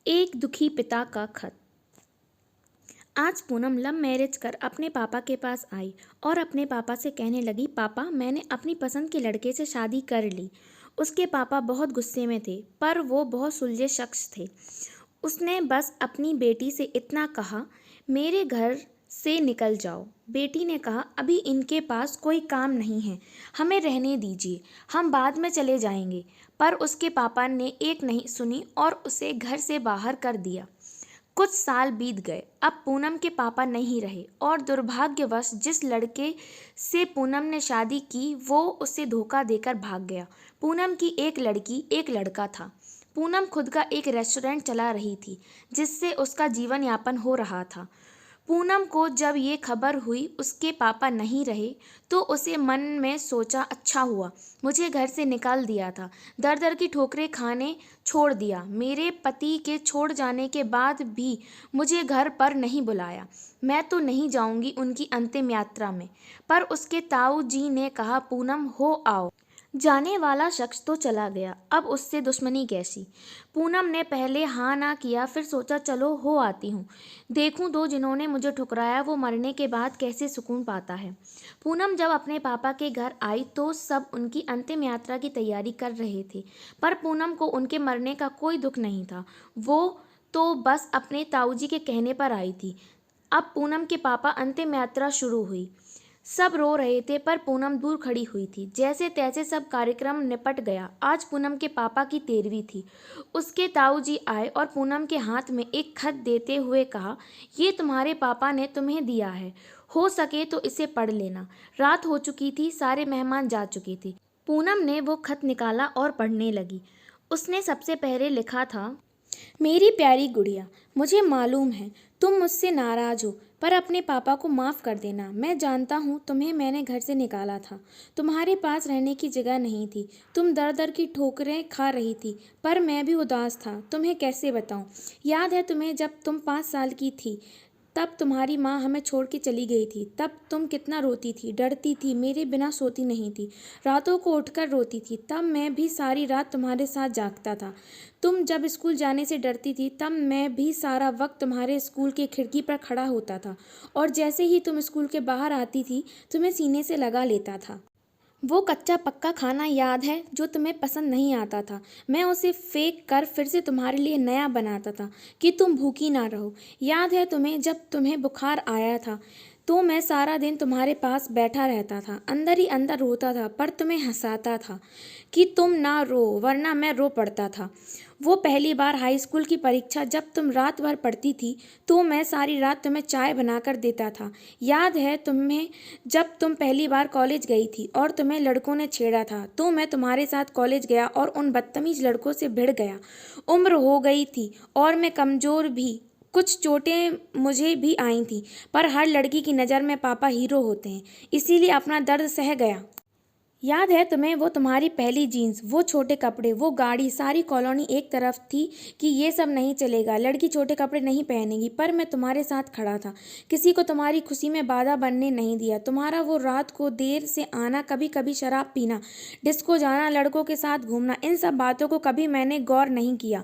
एक दुखी पिता का खत। आज पूनम लव मैरिज कर अपने पापा के पास आई और अपने पापा से कहने लगी, पापा मैंने अपनी पसंद के लड़के से शादी कर ली। उसके पापा बहुत गुस्से में थे, पर वो बहुत सुलझे शख्स थे। उसने बस अपनी बेटी से इतना कहा, मेरे घर से निकल जाओ। बेटी ने कहा, अभी इनके पास कोई काम नहीं है, हमें रहने दीजिए, हम बाद में चले जाएंगे। पर उसके पापा ने एक नहीं सुनी और उसे घर से बाहर कर दिया। कुछ साल बीत गए। अब पूनम के पापा नहीं रहे और दुर्भाग्यवश जिस लड़के से पूनम ने शादी की वो उसे धोखा देकर भाग गया। पूनम की एक लड़की एक लड़का था। पूनम खुद का एक रेस्टोरेंट चला रही थी जिससे उसका जीवन यापन हो रहा था। पूनम को जब ये खबर हुई उसके पापा नहीं रहे तो उसे मन में सोचा, अच्छा हुआ मुझे घर से निकाल दिया था, दर दर की ठोकरें खाने छोड़ दिया। मेरे पति के छोड़ जाने के बाद भी मुझे घर पर नहीं बुलाया। मैं तो नहीं जाऊंगी उनकी अंतिम यात्रा में। पर उसके ताऊ जी ने कहा, पूनम हो आओ। जाने वाला शख्स तो चला गया, अब उससे दुश्मनी कैसी। पूनम ने पहले हाँ ना किया, फिर सोचा चलो हो आती हूँ, देखूं तो जिन्होंने मुझे ठुकराया वो मरने के बाद कैसे सुकून पाता है। पूनम जब अपने पापा के घर आई तो सब उनकी अंतिम यात्रा की तैयारी कर रहे थे, पर पूनम को उनके मरने का कोई दुख नहीं था। वो तो बस अपने ताऊजी के कहने पर आई थी। अब पूनम के पापा अंतिम यात्रा शुरू हुई। सब रो रहे थे पर पूनम दूर खड़ी हुई थी। जैसे तैसे सब कार्यक्रम निपट गया। आज पूनम के पापा की 13वीं थी। उसके ताऊ जी आए और पूनम के हाथ में एक खत देते हुए कहा, ये तुम्हारे पापा ने तुम्हें दिया है, हो सके तो इसे पढ़ लेना। रात हो चुकी थी, सारे मेहमान जा चुके थे। पूनम ने वो खत निकाला और पढ़ने लगी। उसने सबसे पहले लिखा था, मेरी प्यारी गुड़िया, मुझे मालूम है तुम मुझसे नाराज हो, पर अपने पापा को माफ़ कर देना। मैं जानता हूँ तुम्हें मैंने घर से निकाला था, तुम्हारे पास रहने की जगह नहीं थी, तुम दर दर की ठोकरें खा रही थी, पर मैं भी उदास था, तुम्हें कैसे बताऊँ। याद है तुम्हें जब तुम 5 साल की थी, तब तुम्हारी माँ हमें छोड़ के चली गई थी। तब तुम कितना रोती थी, डरती थी, मेरे बिना सोती नहीं थी, रातों को उठकर रोती थी। तब मैं भी सारी रात तुम्हारे साथ जागता था। तुम जब स्कूल जाने से डरती थी तब मैं भी सारा वक्त तुम्हारे स्कूल के खिड़की पर खड़ा होता था और जैसे ही तुम स्कूल के बाहर आती थी तुम्हें सीने से लगा लेता था। वो कच्चा पक्का खाना याद है जो तुम्हें पसंद नहीं आता था, मैं उसे फेंक कर फिर से तुम्हारे लिए नया बनाता था कि तुम भूखी ना रहो। याद है तुम्हें जब तुम्हें बुखार आया था तो मैं सारा दिन तुम्हारे पास बैठा रहता था, अंदर ही अंदर रोता था, पर तुम्हें हंसाता था कि तुम ना रो वरना मैं रो पड़ता था। वो पहली बार हाई स्कूल की परीक्षा जब तुम रात भर पढ़ती थी तो मैं सारी रात तुम्हें चाय बनाकर देता था। याद है तुम्हें जब तुम पहली बार कॉलेज गई थी और तुम्हें लड़कों ने छेड़ा था तो मैं तुम्हारे साथ कॉलेज गया और उन बदतमीज लड़कों से भिड़ गया। उम्र हो गई थी और मैं कमज़ोर भी, कुछ चोटें मुझे भी आई थी, पर हर लड़की की नज़र में पापा हीरो होते हैं, इसीलिए अपना दर्द सह गया। याद है तुम्हें वो तुम्हारी पहली जीन्स, वो छोटे कपड़े, वो गाड़ी, सारी कॉलोनी एक तरफ थी कि ये सब नहीं चलेगा, लड़की छोटे कपड़े नहीं पहनेगी, पर मैं तुम्हारे साथ खड़ा था, किसी को तुम्हारी खुशी में बाधा बनने नहीं दिया। तुम्हारा वो रात को देर से आना, कभी कभी शराब पीना, डिस्को जाना, लड़कों के साथ घूमना, इन सब बातों को कभी मैंने गौर नहीं किया,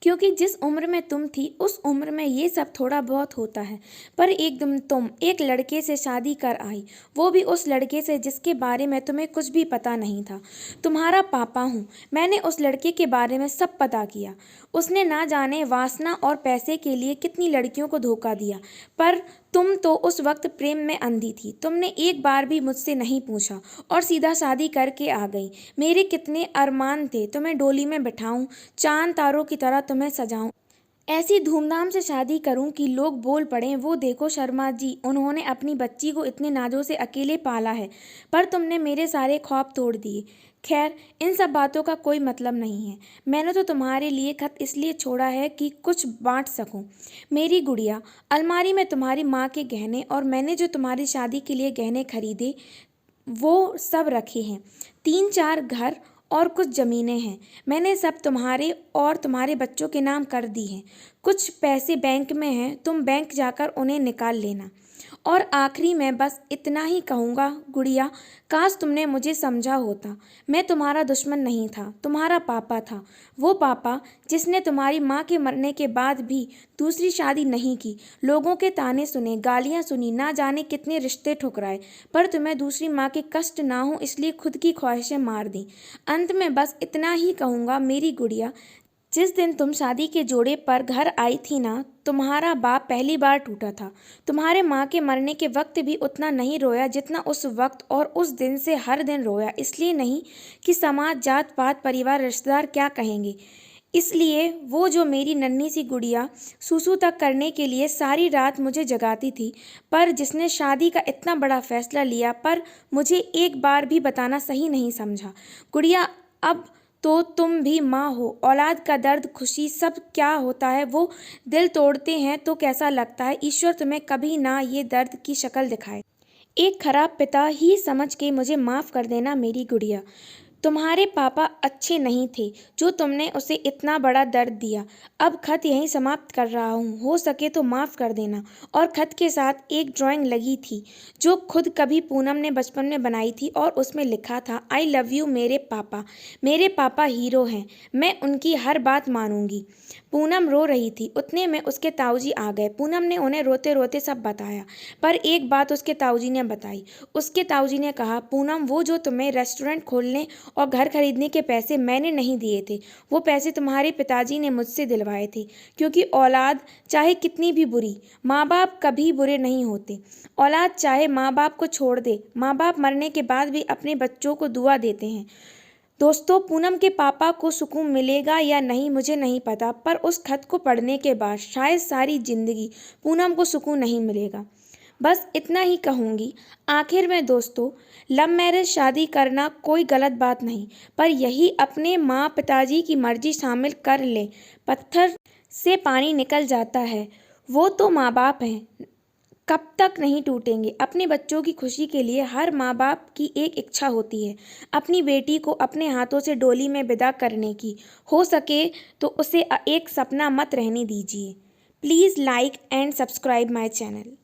क्योंकि जिस उम्र में तुम थी उस उम्र में ये सब थोड़ा बहुत होता है। पर एकदम तुम एक लड़के से शादी कर आई, वो भी उस लड़के से जिसके बारे में तुम्हें कुछ भी पता नहीं था। तुम्हारा पापा हूँ, मैंने उस लड़के के बारे में सब पता किया। उसने ना जाने वासना और पैसे के लिए कितनी लड़कियों को धोखा दिया, पर तुम तो उस वक्त प्रेम में अंधी थी। तुमने एक बार भी मुझसे नहीं पूछा और सीधा शादी करके आ गई। मेरे कितने अरमान थे, तुम्हें डोली में बिठाऊं, चांद तारों की तरह तुम्हें सजाऊं, ऐसी धूमधाम से शादी करूं कि लोग बोल पड़ें, वो देखो शर्मा जी, उन्होंने अपनी बच्ची को इतने नाजों से अकेले पाला है। पर तुमने मेरे सारे ख्वाब तोड़ दिए। खैर, इन सब बातों का कोई मतलब नहीं है। मैंने तो तुम्हारे लिए खत इसलिए छोड़ा है कि कुछ बांट सकूं। मेरी गुड़िया, अलमारी में तुम्हारी माँ के गहने और मैंने जो तुम्हारी शादी के लिए गहने खरीदे वो सब रखे हैं। 3-4 घर और कुछ ज़मीनें हैं, मैंने सब तुम्हारे और तुम्हारे बच्चों के नाम कर दी हैं। कुछ पैसे बैंक में हैं, तुम बैंक जाकर उन्हें निकाल लेना। और आखिरी में बस इतना ही कहूँगा गुड़िया, काश तुमने मुझे समझा होता। मैं तुम्हारा दुश्मन नहीं था, तुम्हारा पापा था। वो पापा जिसने तुम्हारी माँ के मरने के बाद भी दूसरी शादी नहीं की, लोगों के ताने सुने, गालियाँ सुनी, ना जाने कितने रिश्ते ठुकराए, पर तुम्हें दूसरी माँ के कष्ट ना हो इसलिए खुद की ख्वाहिशें मार दी। अंत में बस इतना ही कहूँगा मेरी गुड़िया, जिस दिन तुम शादी के जोड़े पर घर आई थी ना, तुम्हारा बाप पहली बार टूटा था। तुम्हारे माँ के मरने के वक्त भी उतना नहीं रोया जितना उस वक्त, और उस दिन से हर दिन रोया। इसलिए नहीं कि समाज, जात पात, परिवार, रिश्तेदार क्या कहेंगे, इसलिए वो जो मेरी नन्ही सी गुड़िया सूसू तक करने के लिए सारी रात मुझे जगाती थी, पर जिसने शादी का इतना बड़ा फैसला लिया पर मुझे एक बार भी बताना सही नहीं समझा। गुड़िया, अब तो तुम भी माँ हो। औलाद का दर्द, खुशी सब क्या होता है वो दिल तोड़ते हैं तो कैसा लगता है। ईश्वर तुम्हें कभी ना ये दर्द की शक्ल दिखाए। एक खराब पिता ही समझ के मुझे माफ़ कर देना मेरी गुड़िया। तुम्हारे पापा अच्छे नहीं थे जो तुमने उसे इतना बड़ा दर्द दिया। अब खत यहीं समाप्त कर रहा हूँ, हो सके तो माफ़ कर देना। और खत के साथ एक ड्राइंग लगी थी जो खुद कभी पूनम ने बचपन में बनाई थी, और उसमें लिखा था, आई लव यू मेरे पापा। मेरे पापा हीरो हैं, मैं उनकी हर बात मानूंगी। पूनम रो रही थी, उतने में उसके ताऊजी आ गए। पूनम ने उन्हें रोते रोते सब बताया, पर एक बात उसके ताऊजी ने बताई। उसके ताऊजी ने कहा, पूनम, वो जो तुम्हें रेस्टोरेंट खोलने और घर खरीदने के पैसे मैंने नहीं दिए थे, वो पैसे तुम्हारे पिताजी ने मुझसे दिलवाए थे। क्योंकि औलाद चाहे कितनी भी बुरी, माँ बाप कभी बुरे नहीं होते। औलाद चाहे माँ बाप को छोड़ दे, माँ बाप मरने के बाद भी अपने बच्चों को दुआ देते हैं। दोस्तों, पूनम के पापा को सुकून मिलेगा या नहीं मुझे नहीं पता, पर उस खत को पढ़ने के बाद शायद सारी जिंदगी पूनम को सुकून नहीं मिलेगा। बस इतना ही कहूँगी। आखिर में दोस्तों, लव मैरिज शादी करना कोई गलत बात नहीं, पर यही अपने माँ पिताजी की मर्जी शामिल कर ले, पत्थर से पानी निकल जाता है। वो तो माँ बाप हैं, कब तक नहीं टूटेंगे। अपने बच्चों की खुशी के लिए हर माँ बाप की एक इच्छा होती है, अपनी बेटी को अपने हाथों से डोली में विदा करने की। हो सके तो उसे एक सपना मत रहने दीजिए। Please like and subscribe my channel.